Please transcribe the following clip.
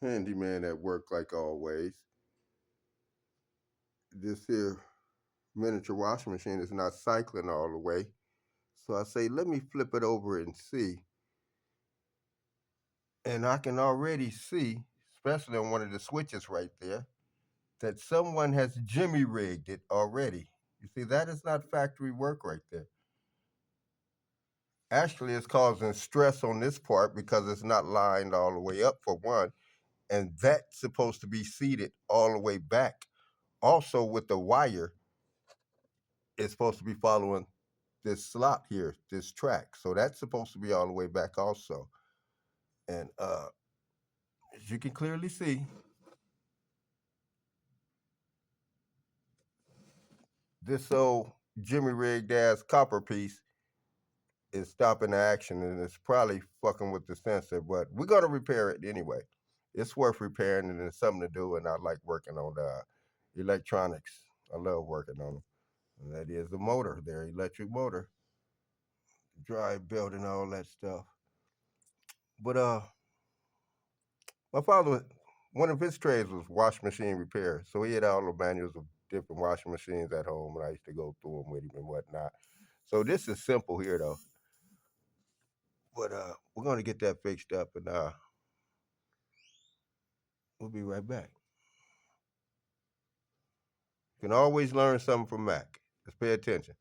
handyman at work like always. This here miniature washing machine is not cycling all the way. So I say, let me flip it over and see. And I can already see, especially on one of the switches right there, that someone has jimmy rigged it already. You see, that is not factory work right there. Actually, it's causing stress on this part because it's not lined all the way up for one. And that's supposed to be seated all the way back. Also, with the wire, it's supposed to be following this slot here, this track. So that's supposed to be all the way back also. And as you can clearly see, this old Jimmy rigged ass copper piece is stopping the action and it's probably fucking with the sensor, but we're gonna repair it anyway. It's worth repairing and it's something to do, and I like working on the electronics. I love working on them. And that is the motor, their electric motor, drive belt and all that stuff. But my father, one of his trades was wash machine repair, so he had all the manuals of different washing machines at home, and I used to go through them with him and whatnot. So this is simple here though. But we're gonna get that fixed up, and we'll be right back. You can always learn something from Mac. Just pay attention.